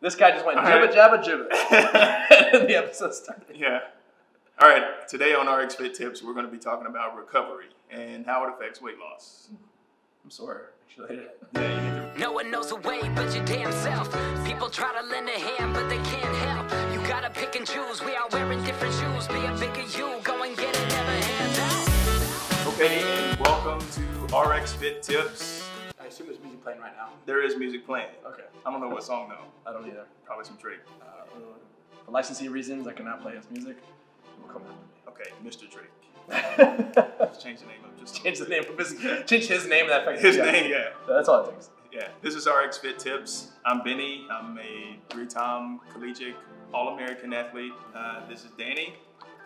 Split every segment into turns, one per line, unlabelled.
This guy just went jibba jabba jibba. And the episode started.
Yeah. All right. Today on RxFit Tips, we're going to be talking about recovery and how it affects weight loss.
I'm sorry. Actually.
Yeah, you need to.
No one knows the way but your damn self. People try to lend a hand, but they can't help. You gotta pick and choose. We are wearing different shoes. Be a bigger you. Go and get it, never hands out.
Okay, and welcome to RxFit Tips.
I assume there's music playing right now.
There is music playing.
Okay.
I don't know what song though.
I don't either.
Probably some Drake.
For licensing reasons, I cannot play his music. We'll come
Okay, Mr. Drake.
Just
Change the name of just
change the name of his change his name and that affects
his name. Yeah.
That's all it takes.
Yeah. This is RxFit Tips. I'm Benny. I'm a 3-time collegiate All-American athlete. This is Danny.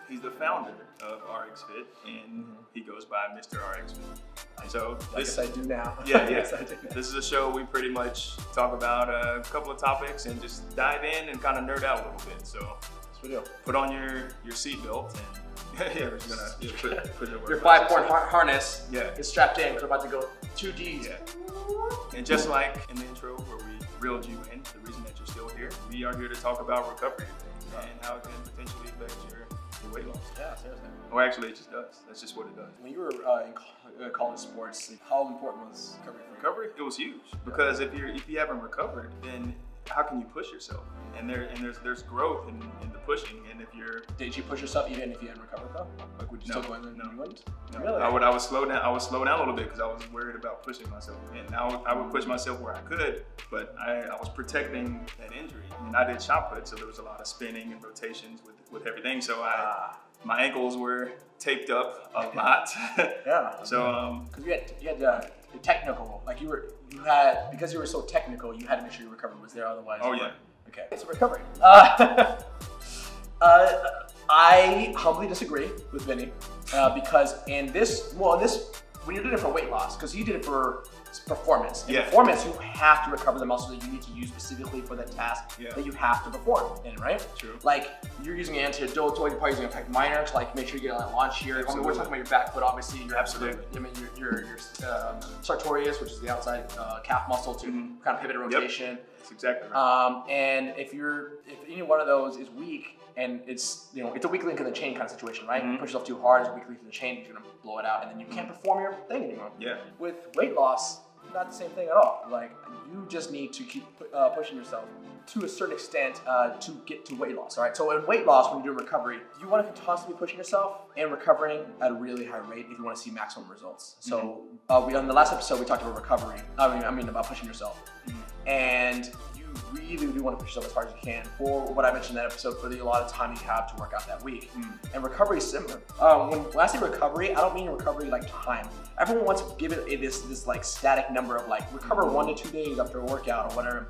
He's the founder of RxFit, and he goes by Mr. RxFit. So
Yes, I do now.
Yeah.
Yes, I do now.
This is a show we pretty much talk about a couple of topics and just dive in and kind of nerd out a little bit. So
That's what we do.
put on your seatbelt and yeah, we're just gonna put
Your 5-point harness
Yeah.
is strapped in because we're about to go 2Ds.
Yeah. And just like in the intro where we reeled you in, the reason that you're still here, we are here to talk about recovery and how it can potentially affect your weight loss.
Yeah, seriously.
Or actually, it just does. That's just what it does.
When you were in college sports, how important was recovery for you?
Recovery, it was huge because if you haven't recovered, then how can you push yourself? And there's growth in the pushing. And if you're
Did you push yourself even if you hadn't recovered though? Like would you still go in there and you wouldn't?
No,
Really?
I would slow down. I would slow down a little bit because I was worried about pushing myself. And I would push myself where I could, but I was protecting that injury. And I did shot put, so there was a lot of spinning and rotations with everything. So my ankles were taped up a lot.
Yeah.
So
because you had technical, like you had because you were so technical, you had to make sure your recovery was there. Otherwise,
Oh yeah.
Okay. So recovery. I humbly disagree with Vinny because when you're doing it for weight loss, because you did it for performance. In performance, you have to recover the muscles that you need to use specifically for the task that you have to perform in, right?
True.
Like you're using anti-deltoid, you're probably using a pec minor to like make sure you get a launch here. I mean, we're talking about your back foot, obviously.
Absolutely.
I mean, your sartorius, which is the outside calf muscle to kind of pivot and rotation.
That's exactly right.
And if any one of those is weak, and it's a weak link in the chain kind of situation, right? You push yourself too hard, it's a weak link in the chain, you're gonna blow it out, and then you can't perform your thing anymore.
Yeah.
With weight loss, not the same thing at all. Like you just need to keep pushing yourself to a certain extent to get to weight loss. All right. So in weight loss, when you're doing recovery, you want to constantly be pushing yourself and recovering at a really high rate if you want to see maximum results. So on the last episode we talked about recovery. I mean about pushing yourself, and you really do want to push yourself as hard as you can for what I mentioned in that episode, for the a lot of time you have to work out that week. And recovery is similar. When I say recovery, I don't mean recovery like time. Everyone wants to give it this like static number of like recover 1 to 2 days after a workout or whatever.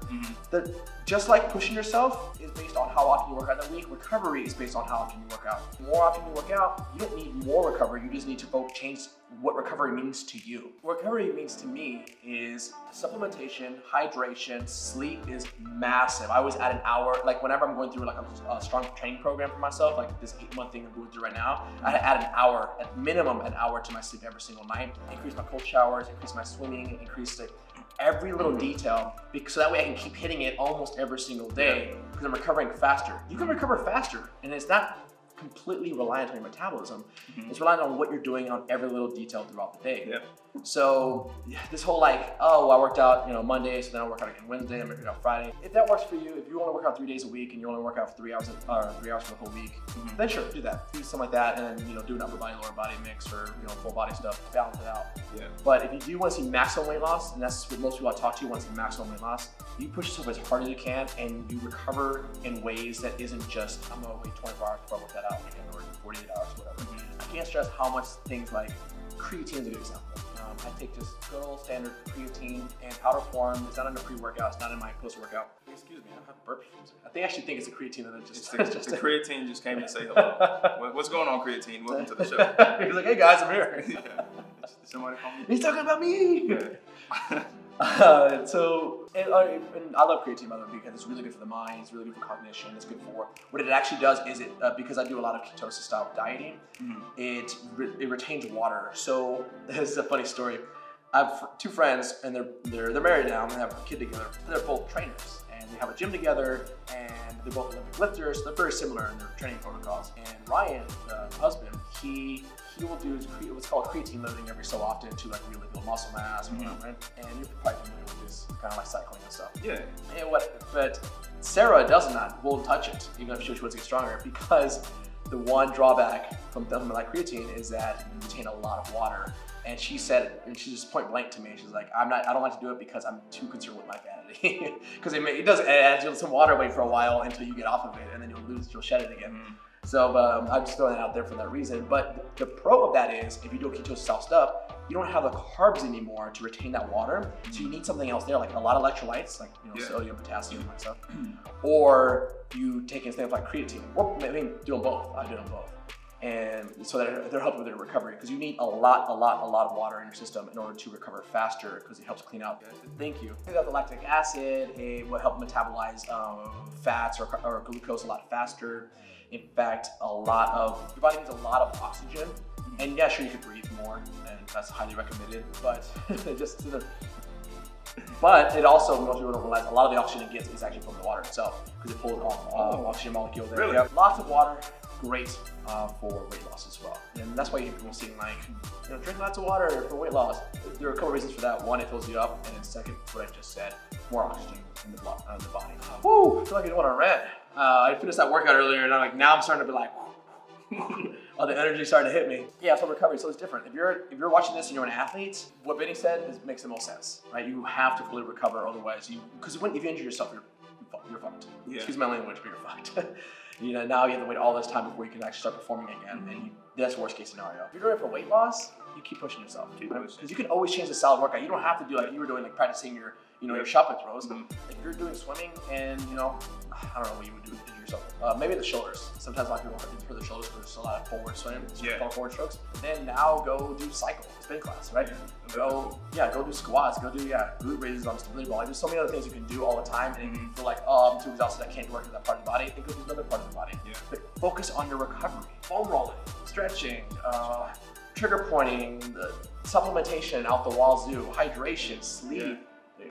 Just like pushing yourself is based on how often you work out that week, recovery is based on how often you work out. The more often you work out, you don't need more recovery, you just need to change what recovery means to you. What recovery means to me is supplementation, hydration, sleep is massive. I was at an hour, like whenever I'm going through like a strong training program for myself, like this 8-month thing I'm going through right now, I had to add an hour, at minimum an hour to my sleep every single night, increase my cold showers, increase my swimming, increase every little detail, so that way I can keep hitting it almost every single day because I'm recovering faster. You can recover faster, and it's not completely reliant on your metabolism. It's reliant on what you're doing on every little detail throughout the day. So this whole like, oh, I worked out Monday, so then I'll work out again Wednesday, I'm gonna work out Friday. If that works for you, if you only work out 3 days a week and you only work out for 3 hours for the whole week, then sure, do that. Do something like that, and then do an upper body, lower body mix, or full body stuff, balance it out. But if you do want to see maximum weight loss, and that's what most people I talk to want to see maximum weight loss, you push yourself as hard as you can, and you recover in ways that isn't just I'm gonna wait 24 hours before I work that out again, or 48 hours, whatever. I can't stress how much things like creatine is a good example. I take just good old standard creatine in powder form. It's not in a pre-workout. It's not in my post-workout. Excuse me, I don't have burps. I actually think it's a creatine that just.
The creatine just came to say hello. What's going on, creatine? Welcome to the show.
He's like, hey guys, I'm here.
Somebody call me.
He's talking about me. And I love creatine, by the way, because it's really good for the mind, it's really good for cognition, it's good for, what it actually does is because I do a lot of ketosis style dieting, it retains water. So this is a funny story. I have 2 friends, and they're married now, and they have a kid together. They're both trainers, and they have a gym together, and they're both Olympic lifters. So they're very similar in their training protocols. And Ryan, the husband, he will do what's called creatine loading every so often to like really build muscle mass, right? And you're probably familiar with this, kind of like cycling and stuff.
Yeah.
And but Sarah won't touch it, even if she wants to get stronger, because the one drawback from something like creatine is that you retain a lot of water. And she said, and she just point blank to me, she's like, I don't like to do it because I'm too concerned with my vanity. Because it adds some water weight for a while until you get off of it, and then you'll shed it again. So I'm just throwing that out there for that reason. But the pro of that is, if you do ketosis style stuff, you don't have the carbs anymore to retain that water. So you need something else there, like a lot of electrolytes, like sodium, potassium, and stuff. Or you take things like creatine, or maybe do them both. I do them both. And so they're helping with their recovery, because you need a lot of water in your system in order to recover faster, because it helps clean out. Thank you. You got the lactic acid, it will help metabolize fats or glucose a lot faster. In fact, your body needs a lot of oxygen. And yeah, sure, you can breathe more, and that's highly recommended, but but it also, most people don't realize, a lot of the oxygen it gets is actually from the water itself, because it pulls all oxygen molecules there.
Really?
Yeah. Lots of water, great for weight loss as well. And that's why you people see like, drink lots of water for weight loss. There are a couple reasons for that. One, it fills you up, and then second, what I just said, more oxygen in the body. Woo! I feel like I don't want to rant. I finished that workout earlier, and now I'm starting to be like, oh, the energy starting to hit me. Yeah, so recovery, so it's different. If you're watching this and you're an athlete, what Benny said makes the most sense, right? You have to fully recover, otherwise because if you injure yourself, you're fucked. Yeah. Excuse my language, but you're fucked. Now you have to wait all this time before you can actually start performing again, and that's worst case scenario. If you're doing it for weight loss, you keep pushing yourself. Because you can always change the style of workout. You don't have to do like you were doing, like practicing your shot put throws. If you're doing swimming and I don't know what you would do to yourself. Maybe the shoulders. Sometimes a lot of people have to for the shoulders because there's a lot of forward swim, forward strokes. But then now go do cycle, spin class, right? Go do squats, go do glute raises on stability ball. Like, there's so many other things you can do all the time, and you feel like, oh, I'm too exhausted, I can't work in that part of the body. Then go do another part of the body. But focus on your recovery. Foam rolling, stretching, trigger pointing, supplementation out the wazoo, hydration, sleep.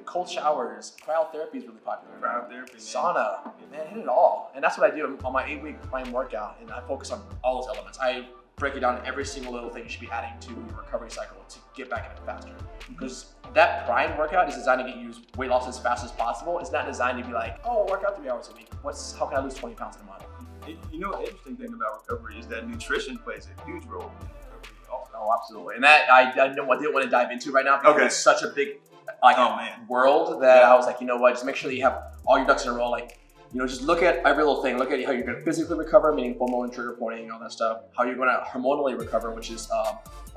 Cold showers, cryotherapy is really popular.
Cryotherapy,
sauna, man, hit it all. And that's what I do on my 8-week prime workout, and I focus on all those elements. I break it down to every single little thing you should be adding to your recovery cycle to get back in it faster. Because that prime workout is designed to get you weight loss as fast as possible. It's not designed to be like, oh, work out 3 hours a week. How can I lose 20 pounds in a month?
The interesting thing about recovery is that nutrition plays a huge role in recovery also.
Oh, absolutely. And that I didn't want to dive into right now because it's such a big world that I was like, just make sure that you have all your ducks in a row. Like, just look at every little thing. Look at how you're going to physically recover, meaning foam rolling, trigger pointing, all that stuff. How you're going to hormonally recover, which is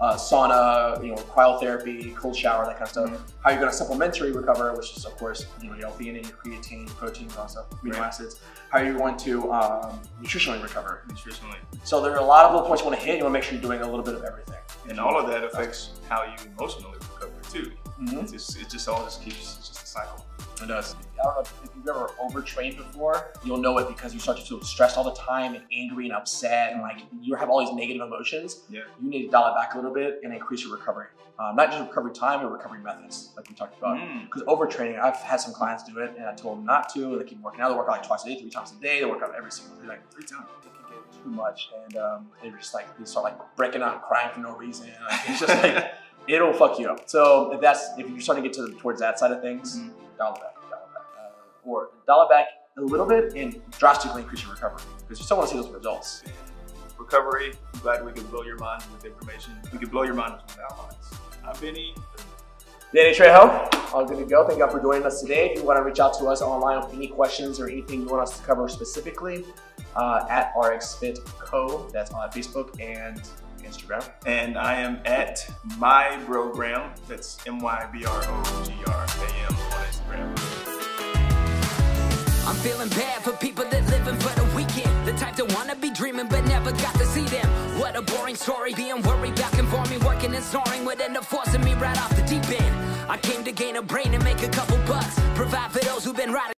sauna, cryotherapy, cold shower, that kind of stuff. How you're going to supplementary recover, which is of course, your L-theanine, your creatine, proteins, all that stuff, amino acids. How you're going to nutritionally recover. So there are a lot of little points you want to hit. You want to make sure you're doing a little bit of everything.
And all of that affects how you emotionally recover too. It just all keeps, it's just a cycle.
It does. I don't know if you've ever overtrained before, you'll know it because you start to feel stressed all the time and angry and upset, and like you have all these negative emotions. You need to dial it back a little bit and increase your recovery. Not just recovery time, but recovery methods, like we talked about. Because overtraining, I've had some clients do it, and I told them not to. They keep working out. They work out like twice a day, 3 times a day. They work out every single day, like 3 times. It can get too much, and they're just like, they start like breaking out and crying for no reason. Like, it's just like, it'll fuck you up. So if you're starting to get towards that side of things, dial it back. Or dial it back a little bit and drastically increase your recovery, because you still want to see those results.
Recovery, I'm glad we could blow your mind with information. We could blow your mind with our minds. I'm Benny.
Danny Trejo, all good to go. Thank you all for joining us today. If you want to reach out to us online with any questions or anything you want us to cover specifically, at RxFit Co. That's on Facebook and Instagram.
And I am at MyBrogram. That's MYBROGRAM on Instagram.
I'm feeling bad for people that living for the weekend, the type that wanna be dreaming but never got to see them. What a boring story, being worried back and forth, me working and snoring would end up forcing me right off the deep end. I came to gain a brain and make a couple bucks, provide for those who've been riding